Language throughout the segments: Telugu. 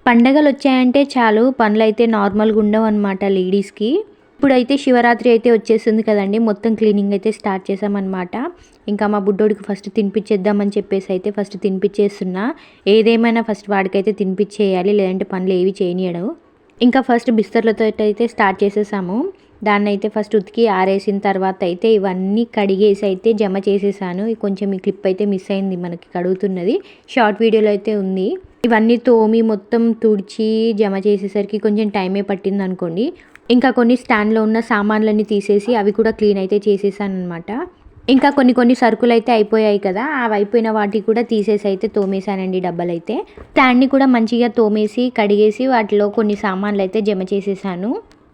పండగలు వచ్చాయంటే చాలు పనులైతే నార్మల్‌గా ఉండవన్నమాట లేడీస్‌కి. ఇప్పుడైతే శివరాత్రి అయితే వచ్చేస్తుంది కదండీ! మొత్తం క్లీనింగ్ అయితే స్టార్ట్ చేశామన్నమాట. ఇంకా మా బుడ్డోడికి ఫస్ట్ తినిపిచ్చేద్దామని చెప్పేసి అయితే ఫస్ట్ తినిపిచ్చేస్తున్నా. ఏదేమైనా ఫస్ట్ వాడికైతే తినిపిచ్చేయాలి. లేదంటే పనులేవి చేయనీయడు. ఇంకా ఫస్ట్ బిస్తర్లతోటైతే స్టార్ట్ చేసేసాము. దాన్నైతే ఫస్ట్ ఉతికి ఆరేసిన తర్వాత అయితే ఇవన్నీ కడిగేసి అయితే జమ చేసేసాను. కొంచెం ఈ క్లిప్ అయితే మిస్ అయింది మనకి కడుగుతున్నది. షార్ట్ వీడియోలో అయితే ఉంది. ఇవన్నీ తోమి మొత్తం తుడిచి జమ చేసేసరికి కొంచెం టైమే పట్టిందనుకోండి. ఇంకా కొన్ని స్టాండ్‌లో ఉన్న సామాన్లన్నీ తీసేసి అవి కూడా క్లీన్ అయితే చేసేసాననమాట. ఇంకా కొన్ని సరుకులైతే అయిపోయాయి కదా! అవి అయిపోయిన వాటికి కూడా తీసేసి అయితే తోమేసానండి డబ్బలైతే. స్టాండ్‌ని కూడా మంచిగా తోమేసి, కడిగేసి వాటిలో కొన్ని సామాన్లయితే జమ చేసేసాను.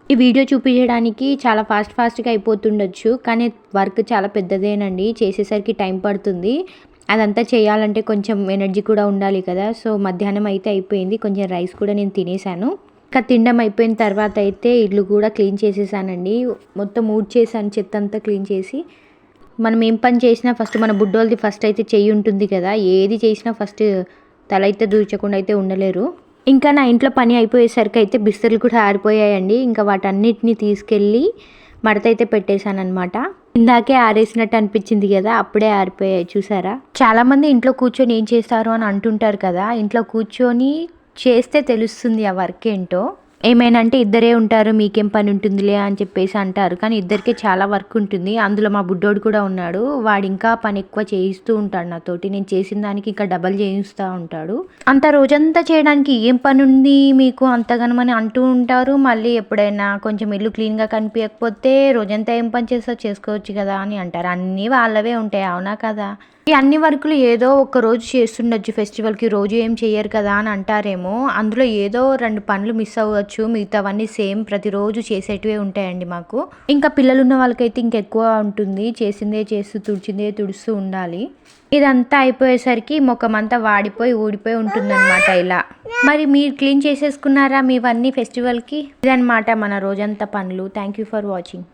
ఈ వీడియో చూపించడానికి చాలా ఫాస్ట్‌గా అయిపోతుండొచ్చు. కానీ వర్క్ చాలా పెద్దదేనండి. చేసేసరికి టైం పడుతుంది. అదంతా చేయాలంటే కొంచెం ఎనర్జీ కూడా ఉండాలి కదా! సో, మధ్యాహ్నం అయితే అయిపోయింది. కొంచెం రైస్ కూడా నేను తినేసాను. ఇంకా తినడం అయిపోయిన తర్వాత అయితే ఇల్లు కూడా క్లీన్ చేసేసానండి. మొత్తం ఊడ్చేసాను చెత్తంతా క్లీన్ చేసి. మనం ఏం పని చేసినా ఫస్ట్ మన బుడ్డోళ్ళది ఫస్ట్ అయితే చెయ్యి ఉంటుంది కదా! ఏది చేసినా ఫస్ట్ తలైతే దూర్చకుండా అయితే ఉండలేరు. ఇంకా నా ఇంట్లో పని అయిపోయేసరికి అయితే బిస్తర్లు కూడా ఆరిపోయాయండి. ఇంకా వాటన్నిటిని తీసుకెళ్ళి మడతైతే పెట్టేశాననమాట. ఇందాకే ఆరేసినట్టు అనిపించింది కదా! అప్పుడే ఆరిపోయాయి చూసారా? చాలామంది ఇంట్లో కూర్చొని ఏం చేస్తారు అని అంటుంటారు కదా! ఇంట్లో కూర్చొని చేస్తే తెలుస్తుంది ఆ వర్క్ ఏంటో. ఏమైనా అంటే ఇద్దరే ఉంటారు మీకేం పని ఉంటుందిలే అని చెప్పేసి అంటారు. కానీ ఇద్దరికే చాలా వర్క్ ఉంటుంది. అందులో మా బుడ్డోడు కూడా ఉన్నాడు. వాడు ఇంకా పని ఎక్కువ చేయిస్తూ ఉంటాడు నాతోటి. నేను చేసిన దానికి ఇంకా డబల్ చేయిస్తూ ఉంటాడు. అంత రోజంతా చేయడానికి ఏం పని ఉంది మీకు అంతగనమని అంటూ ఉంటారు. మళ్ళీ ఎప్పుడైనా కొంచెం ఇల్లు క్లీన్‌గా కనిపియకపోతే రోజంతా ఏం పని చేస్తావు చేసుకోవచ్చు కదా అని అంటారు. అన్నీ వాళ్ళవే ఉంటాయి అవునా కదా! ఈ అన్ని వర్కులు ఏదో ఒక రోజు చేస్తుండొచ్చు ఫెస్టివల్‌కి. రోజు ఏం చెయ్యరు కదా అని అంటారేమో. అందులో ఏదో 2 పనులు మిస్ అవ్వచ్చు. మిగతావన్నీ సేమ్ ప్రతిరోజు చేసేటివే ఉంటాయండి మాకు. ఇంకా పిల్లలున్న వాళ్ళకైతే ఇంకెక్కువ ఉంటుంది. చేసిందే చేస్తూ, తుడిచిందే తుడుస్తూ ఉండాలి. ఇదంతా అయిపోయేసరికి మొఖమంతా వాడిపోయి, ఊడిపోయి ఉంటుందన్నమాట ఇలా. మరి మీరు క్లీన్ చేసేసుకున్నారా మీవన్నీ ఫెస్టివల్‌కి? ఇదన్నమాట మన రోజంతా పనులు. Thank you for watching.